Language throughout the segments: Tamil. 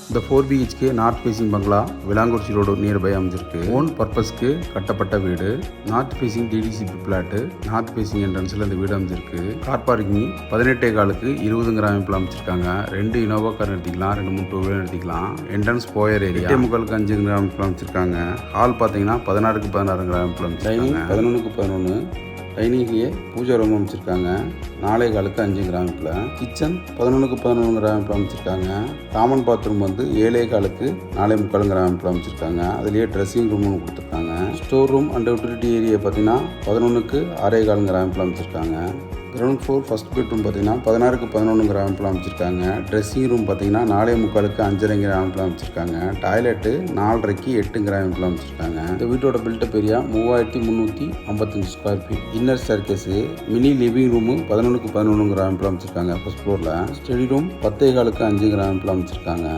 இந்த 4 BHK north facing bungalow Vilankurichi road nearby அமைஞ்சிருக்கு. ஓன் பர்பஸ்க்கு கட்டப்பட்ட வீடு. North facing DTCP plot. North facing என்ட்ரன்ஸில் இந்த வீடு அமைஞ்சிருக்கு. கார் பார்க்கிங் 18 காலுக்கு 20 அமைப்பில் அமைச்சிருக்காங்க. 2 இனோவா கார் நிறுத்திக்கலாம், 2 3 டூ வீலர் நிறுத்திக்கலாம். என்ட்ரன்ஸ் போயர் ஏரியா 8 5 அமைப்பில் அமைச்சிருக்காங்க. ஹால் பார்த்தீங்கன்னா 16 16 அமைப்பில் அமைச்சிருக்காங்க. 11 11 டைனிங்லேயே பூஜை ரூம் அமைச்சிருக்காங்க. 4 காலுக்கு 5 அமைப்பில். கிச்சன் 11 11 அமைப்பில் அமைச்சிருக்காங்க. காமன் பாத்ரூம் வந்து 7 காலுக்கு 4 முக்கால் அமைப்பில் அமைச்சிருக்காங்க. அதுலேயே ட்ரெஸ்ஸிங் ரூம் ஒன்று கொடுத்துருக்காங்க. Store room and utility area பார்த்தீங்கன்னா 11 6 அமைப்பில் அமைச்சிருக்காங்க. கிரவுண்ட் ஃப்ளோர் ஃபர்ஸ்ட் பெட்ரூம் பார்த்தீங்கன்னா 16 11 அமைப்பில் அமைச்சிருக்காங்க. ட்ரெஸ்ஸிங் ரூம் பார்த்தீங்கன்னா 4 முக்காலுக்கு 5 அமைப்பில் அமைச்சிருக்காங்க. டாய்லெட்டு 4:30க்கு 8 அமைப்பில் அமைச்சிருக்காங்க. இந்த வீட்டோட built up area 3355 square feet. Inner staircase mini living room 11 11 அமைப்பில் அமைச்சிருக்காங்க. ஃபர்ஸ்ட் ஃப்ளோரில் ஸ்டடி ரூம் 10 காலுக்கு 5 அமைப்பில் அமைச்சிருக்காங்க.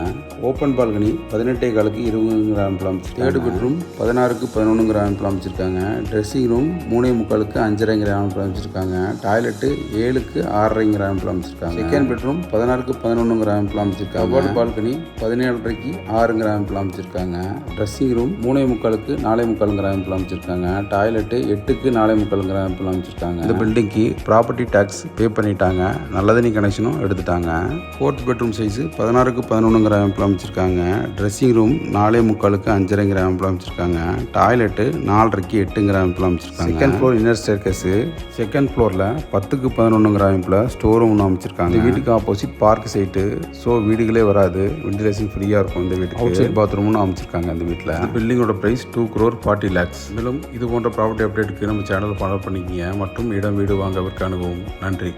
ஓப்பன் பால்கனி 18 காலுக்கு 20 அமைப்பில் அமைச்சிருக்காங்க. தேர்ட் பெட்ரூம் 16 11 அமைப்பில் அமைச்சிருக்காங்க. ட்ரெஸ்ஸிங் ரூம் 3 முக்காலுக்கு 5 அமைப்பில் அமைச்சிருக்காங்க. டாய்லெட்டு 7க்கு 6 அமைப்பில் அமைச்சிருக்காங்க. செகண்ட் பெட்ரூம் 16 11 அமைப்பில் அமைச்சிருக்காங்க. கபோர்ட் பால்கனி 17:30க்கு 6 அமைப்பில் அமைச்சிருக்காங்க. ட்ரெஸ்ஸிங் ரூம் 3 முக்காலுக்கு 4 அமைப்பில் அமைச்சிருக்காங்க. டாய்லெட்டு 8க்கு 4 அமைப்பில் அமைச்சிருக்காங்க. இந்த பில்டிங்க்கு ப்ராப்பர்ட்டி டேக்ஸ் பே பண்ணிட்டாங்க. நல்ல தண்ணி கனெக்ஷனும் எடுத்துட்டாங்க. ஃபோர்த் பெட்ரூம் சைஸ் 16 11 அமைப்பில் அமைச்சிருக்காங்க. ட்ரெஸ்ஸிங் ரூம் 4 முக்காலுக்கு 5 அமைப்பில் அமைச்சிருக்காங்க. டாய்லெட்டு 4:30க்கு 8 அமைப்பில் அமைச்சிருக்காங்க. Second floor inner staircase. Second ஃப்ளோரில் 10க்கு 11 அமைப்பில் ஸ்டோர் ரூம் அமைச்சிருக்காங்க. இந்த வீட்டுக்கு ஆப்போசிட் பார்க் சைட்டு. ஸோ வீடுகளே வராது, வென்டிலேஷன் ஃப்ரீயாக இருக்கும். இந்த வீட்டுக்கு அவுட் சைட் பாத்ரூம்னு அமைச்சிருக்காங்க. இந்த வீட்டில் பில்டிங்கோட பிரைஸ் 2,40 lakhs. மேலும் இது போன்ற ப்ராப்பர்ட்டி அப்டேட்டுக்கு நம்ம சேனல் ஃபாலோ பண்ணிக்கிங்க. மற்றும் இடம் வீடு வாங்க விற்க அனுபவம். நன்றி.